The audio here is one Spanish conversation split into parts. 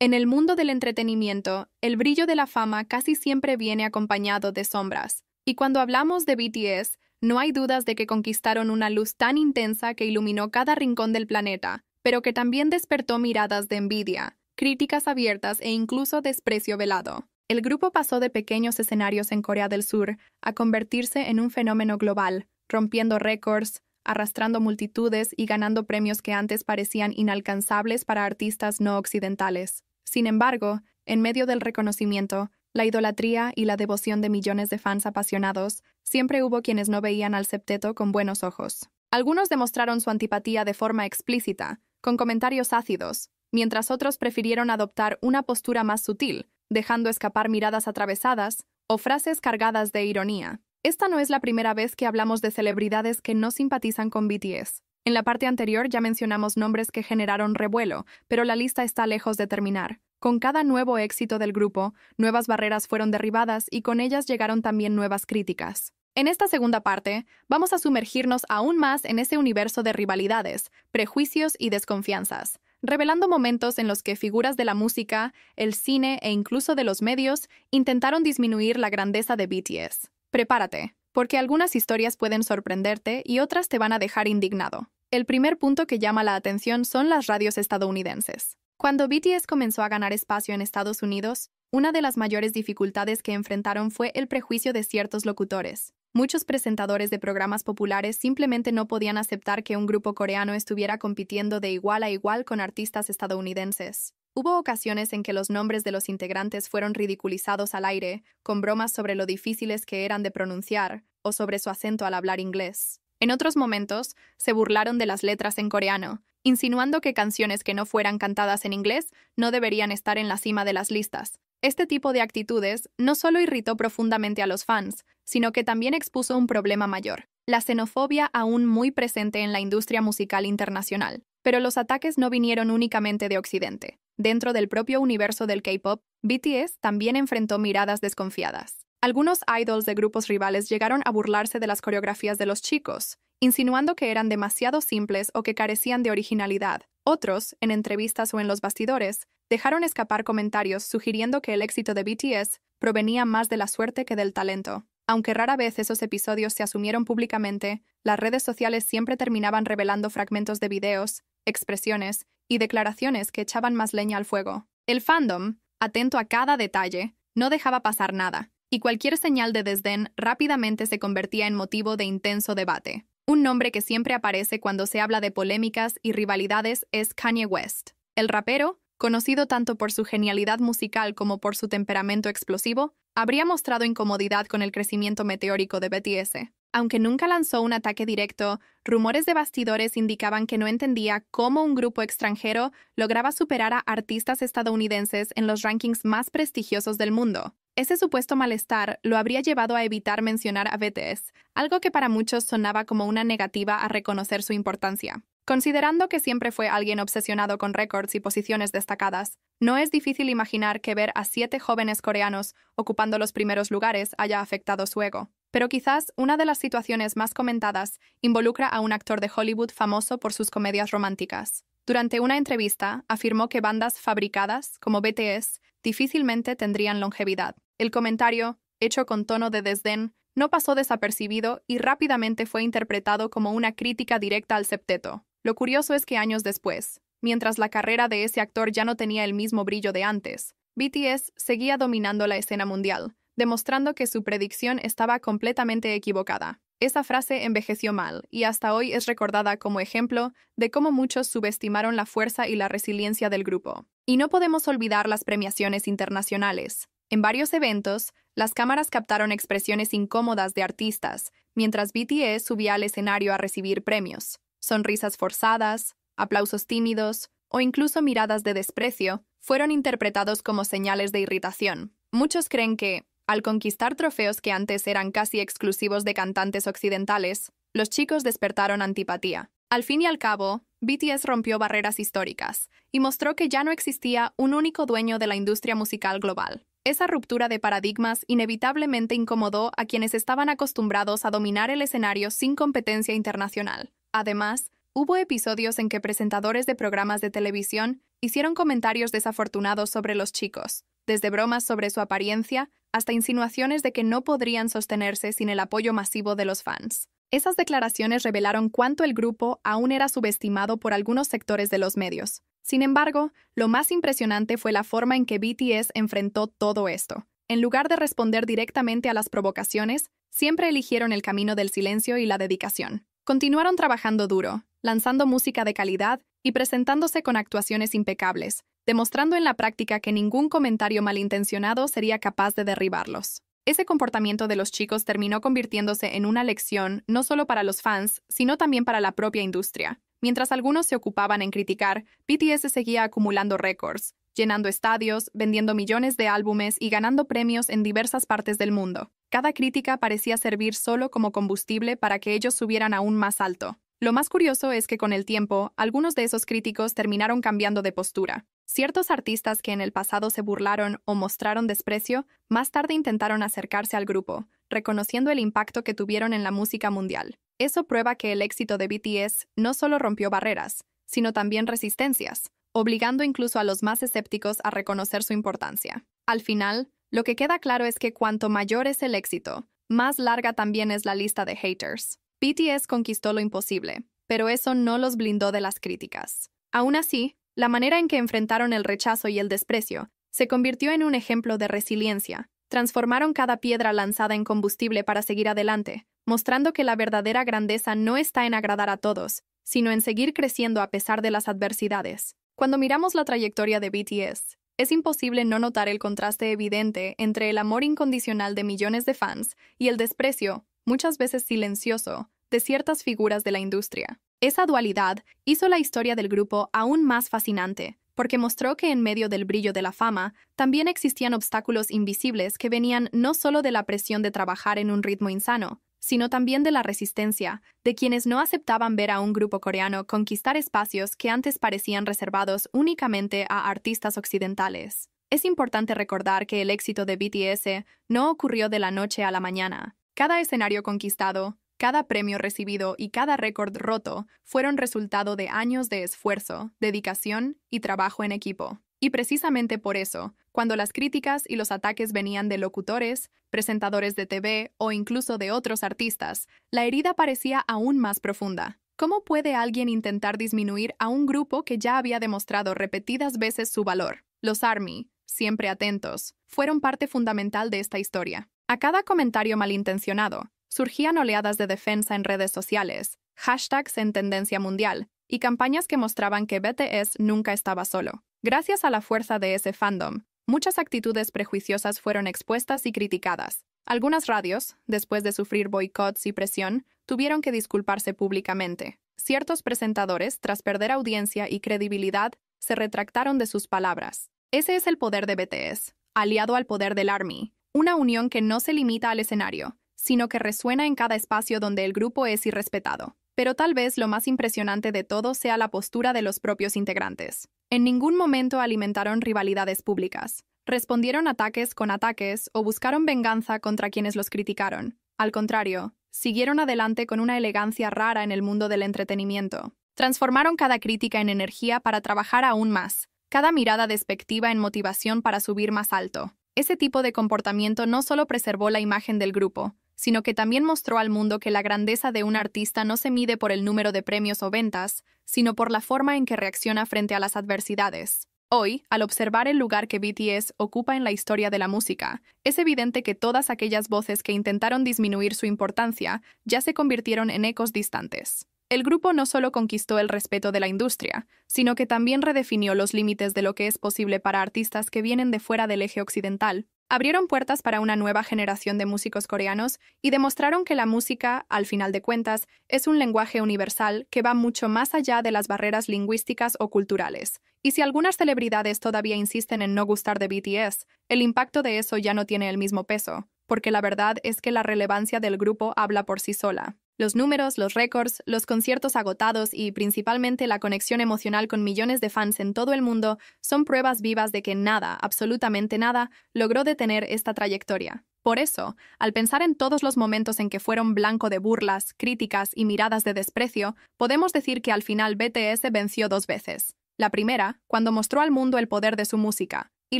En el mundo del entretenimiento, el brillo de la fama casi siempre viene acompañado de sombras. Y cuando hablamos de BTS, no hay dudas de que conquistaron una luz tan intensa que iluminó cada rincón del planeta, pero que también despertó miradas de envidia, críticas abiertas e incluso desprecio velado. El grupo pasó de pequeños escenarios en Corea del Sur a convertirse en un fenómeno global, rompiendo récords, arrastrando multitudes y ganando premios que antes parecían inalcanzables para artistas no occidentales. Sin embargo, en medio del reconocimiento, la idolatría y la devoción de millones de fans apasionados, siempre hubo quienes no veían al septeto con buenos ojos. Algunos demostraron su antipatía de forma explícita, con comentarios ácidos, mientras otros prefirieron adoptar una postura más sutil, dejando escapar miradas atravesadas o frases cargadas de ironía. Esta no es la primera vez que hablamos de celebridades que no simpatizan con BTS. En la parte anterior ya mencionamos nombres que generaron revuelo, pero la lista está lejos de terminar. Con cada nuevo éxito del grupo, nuevas barreras fueron derribadas y con ellas llegaron también nuevas críticas. En esta segunda parte, vamos a sumergirnos aún más en ese universo de rivalidades, prejuicios y desconfianzas, revelando momentos en los que figuras de la música, el cine e incluso de los medios intentaron disminuir la grandeza de BTS. Prepárate, porque algunas historias pueden sorprenderte y otras te van a dejar indignado. El primer punto que llama la atención son las radios estadounidenses. Cuando BTS comenzó a ganar espacio en Estados Unidos, una de las mayores dificultades que enfrentaron fue el prejuicio de ciertos locutores. Muchos presentadores de programas populares simplemente no podían aceptar que un grupo coreano estuviera compitiendo de igual a igual con artistas estadounidenses. Hubo ocasiones en que los nombres de los integrantes fueron ridiculizados al aire, con bromas sobre lo difíciles que eran de pronunciar o sobre su acento al hablar inglés. En otros momentos, se burlaron de las letras en coreano, insinuando que canciones que no fueran cantadas en inglés no deberían estar en la cima de las listas. Este tipo de actitudes no solo irritó profundamente a los fans, sino que también expuso un problema mayor: la xenofobia aún muy presente en la industria musical internacional. Pero los ataques no vinieron únicamente de Occidente. Dentro del propio universo del K-pop, BTS también enfrentó miradas desconfiadas. Algunos idols de grupos rivales llegaron a burlarse de las coreografías de los chicos, insinuando que eran demasiado simples o que carecían de originalidad. Otros, en entrevistas o en los bastidores, dejaron escapar comentarios sugiriendo que el éxito de BTS provenía más de la suerte que del talento. Aunque rara vez esos episodios se asumieron públicamente, las redes sociales siempre terminaban revelando fragmentos de videos, expresiones y declaraciones que echaban más leña al fuego. El fandom, atento a cada detalle, no dejaba pasar nada, y cualquier señal de desdén rápidamente se convertía en motivo de intenso debate. Un nombre que siempre aparece cuando se habla de polémicas y rivalidades es Kanye West. El rapero, conocido tanto por su genialidad musical como por su temperamento explosivo, habría mostrado incomodidad con el crecimiento meteórico de BTS. Aunque nunca lanzó un ataque directo, rumores de bastidores indicaban que no entendía cómo un grupo extranjero lograba superar a artistas estadounidenses en los rankings más prestigiosos del mundo. Ese supuesto malestar lo habría llevado a evitar mencionar a BTS, algo que para muchos sonaba como una negativa a reconocer su importancia. Considerando que siempre fue alguien obsesionado con récords y posiciones destacadas, no es difícil imaginar que ver a 7 jóvenes coreanos ocupando los primeros lugares haya afectado su ego. Pero quizás una de las situaciones más comentadas involucra a un actor de Hollywood famoso por sus comedias románticas. Durante una entrevista, afirmó que bandas fabricadas, como BTS, difícilmente tendrían longevidad. El comentario, hecho con tono de desdén, no pasó desapercibido y rápidamente fue interpretado como una crítica directa al septeto. Lo curioso es que años después, mientras la carrera de ese actor ya no tenía el mismo brillo de antes, BTS seguía dominando la escena mundial, demostrando que su predicción estaba completamente equivocada. Esa frase envejeció mal y hasta hoy es recordada como ejemplo de cómo muchos subestimaron la fuerza y la resiliencia del grupo. Y no podemos olvidar las premiaciones internacionales. En varios eventos, las cámaras captaron expresiones incómodas de artistas, mientras BTS subía al escenario a recibir premios. Sonrisas forzadas, aplausos tímidos o incluso miradas de desprecio fueron interpretados como señales de irritación. Muchos creen que, al conquistar trofeos que antes eran casi exclusivos de cantantes occidentales, los chicos despertaron antipatía. Al fin y al cabo, BTS rompió barreras históricas y mostró que ya no existía un único dueño de la industria musical global. Esa ruptura de paradigmas inevitablemente incomodó a quienes estaban acostumbrados a dominar el escenario sin competencia internacional. Además, Hubo episodios en que presentadores de programas de televisión hicieron comentarios desafortunados sobre los chicos, desde bromas sobre su apariencia hasta insinuaciones de que no podrían sostenerse sin el apoyo masivo de los fans. Esas declaraciones revelaron cuánto el grupo aún era subestimado por algunos sectores de los medios. Sin embargo, lo más impresionante fue la forma en que BTS enfrentó todo esto. En lugar de responder directamente a las provocaciones, siempre eligieron el camino del silencio y la dedicación. Continuaron trabajando duro, lanzando música de calidad y presentándose con actuaciones impecables, demostrando en la práctica que ningún comentario malintencionado sería capaz de derribarlos. Ese comportamiento de los chicos terminó convirtiéndose en una lección no solo para los fans, sino también para la propia industria. Mientras algunos se ocupaban en criticar, BTS seguía acumulando récords, llenando estadios, vendiendo millones de álbumes y ganando premios en diversas partes del mundo. Cada crítica parecía servir solo como combustible para que ellos subieran aún más alto. Lo más curioso es que con el tiempo, algunos de esos críticos terminaron cambiando de postura. Ciertos artistas que en el pasado se burlaron o mostraron desprecio, más tarde intentaron acercarse al grupo, reconociendo el impacto que tuvieron en la música mundial. Eso prueba que el éxito de BTS no solo rompió barreras, sino también resistencias, obligando incluso a los más escépticos a reconocer su importancia. Al final, lo que queda claro es que cuanto mayor es el éxito, más larga también es la lista de haters. BTS conquistó lo imposible, pero eso no los blindó de las críticas. Aún así, la manera en que enfrentaron el rechazo y el desprecio se convirtió en un ejemplo de resiliencia. Transformaron cada piedra lanzada en combustible para seguir adelante, mostrando que la verdadera grandeza no está en agradar a todos, sino en seguir creciendo a pesar de las adversidades. Cuando miramos la trayectoria de BTS, es imposible no notar el contraste evidente entre el amor incondicional de millones de fans y el desprecio, muchas veces silencioso, de ciertas figuras de la industria. Esa dualidad hizo la historia del grupo aún más fascinante, porque mostró que en medio del brillo de la fama, también existían obstáculos invisibles que venían no solo de la presión de trabajar en un ritmo insano, sino también de la resistencia, de quienes no aceptaban ver a un grupo coreano conquistar espacios que antes parecían reservados únicamente a artistas occidentales. Es importante recordar que el éxito de BTS no ocurrió de la noche a la mañana. Cada escenario conquistado, cada premio recibido y cada récord roto fueron resultado de años de esfuerzo, dedicación y trabajo en equipo. Y precisamente por eso, cuando las críticas y los ataques venían de locutores, presentadores de TV o incluso de otros artistas, la herida parecía aún más profunda. ¿Cómo puede alguien intentar disminuir a un grupo que ya había demostrado repetidas veces su valor? Los ARMY, siempre atentos, fueron parte fundamental de esta historia. A cada comentario malintencionado, surgían oleadas de defensa en redes sociales, hashtags en tendencia mundial y campañas que mostraban que BTS nunca estaba solo. Gracias a la fuerza de ese fandom, muchas actitudes prejuiciosas fueron expuestas y criticadas. Algunas radios, después de sufrir boicots y presión, tuvieron que disculparse públicamente. Ciertos presentadores, tras perder audiencia y credibilidad, se retractaron de sus palabras. Ese es el poder de BTS, aliado al poder del ARMY, una unión que no se limita al escenario, sino que resuena en cada espacio donde el grupo es irrespetado. Pero tal vez lo más impresionante de todo sea la postura de los propios integrantes. En ningún momento alimentaron rivalidades públicas, respondieron ataques con ataques o buscaron venganza contra quienes los criticaron. Al contrario, siguieron adelante con una elegancia rara en el mundo del entretenimiento. Transformaron cada crítica en energía para trabajar aún más, cada mirada despectiva en motivación para subir más alto. Ese tipo de comportamiento no solo preservó la imagen del grupo, sino que también mostró al mundo que la grandeza de un artista no se mide por el número de premios o ventas, sino por la forma en que reacciona frente a las adversidades. Hoy, al observar el lugar que BTS ocupa en la historia de la música, es evidente que todas aquellas voces que intentaron disminuir su importancia ya se convirtieron en ecos distantes. El grupo no solo conquistó el respeto de la industria, sino que también redefinió los límites de lo que es posible para artistas que vienen de fuera del eje occidental. Abrieron puertas para una nueva generación de músicos coreanos y demostraron que la música, al final de cuentas, es un lenguaje universal que va mucho más allá de las barreras lingüísticas o culturales. Y si algunas celebridades todavía insisten en no gustar de BTS, el impacto de eso ya no tiene el mismo peso, porque la verdad es que la relevancia del grupo habla por sí sola. Los números, los récords, los conciertos agotados y principalmente la conexión emocional con millones de fans en todo el mundo son pruebas vivas de que nada, absolutamente nada, logró detener esta trayectoria. Por eso, al pensar en todos los momentos en que fueron blanco de burlas, críticas y miradas de desprecio, podemos decir que al final BTS venció 2 veces. La primera, cuando mostró al mundo el poder de su música, y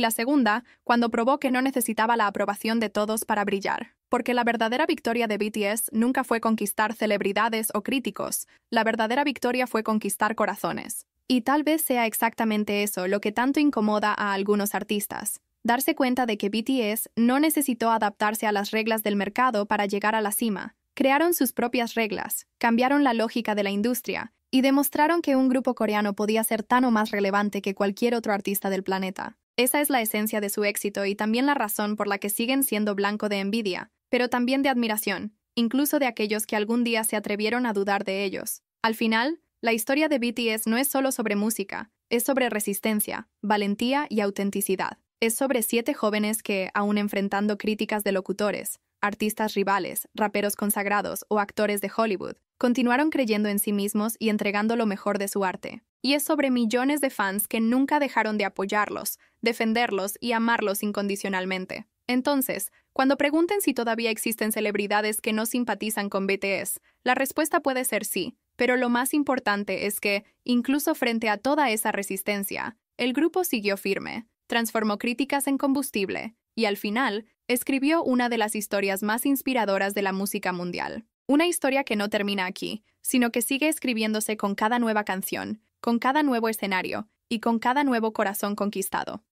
la segunda, cuando probó que no necesitaba la aprobación de todos para brillar. Porque la verdadera victoria de BTS nunca fue conquistar celebridades o críticos, la verdadera victoria fue conquistar corazones. Y tal vez sea exactamente eso lo que tanto incomoda a algunos artistas. Darse cuenta de que BTS no necesitó adaptarse a las reglas del mercado para llegar a la cima. Crearon sus propias reglas, cambiaron la lógica de la industria y demostraron que un grupo coreano podía ser tan o más relevante que cualquier otro artista del planeta. Esa es la esencia de su éxito y también la razón por la que siguen siendo blanco de envidia, pero también de admiración, incluso de aquellos que algún día se atrevieron a dudar de ellos. Al final, la historia de BTS no es solo sobre música, es sobre resistencia, valentía y autenticidad. Es sobre 7 jóvenes que, aun enfrentando críticas de locutores, artistas rivales, raperos consagrados o actores de Hollywood, continuaron creyendo en sí mismos y entregando lo mejor de su arte. Y es sobre millones de fans que nunca dejaron de apoyarlos, defenderlos y amarlos incondicionalmente. Entonces, cuando pregunten si todavía existen celebridades que no simpatizan con BTS, la respuesta puede ser sí, pero lo más importante es que, incluso frente a toda esa resistencia, el grupo siguió firme, transformó críticas en combustible y, al final, escribió una de las historias más inspiradoras de la música mundial. Una historia que no termina aquí, sino que sigue escribiéndose con cada nueva canción, con cada nuevo escenario y con cada nuevo corazón conquistado.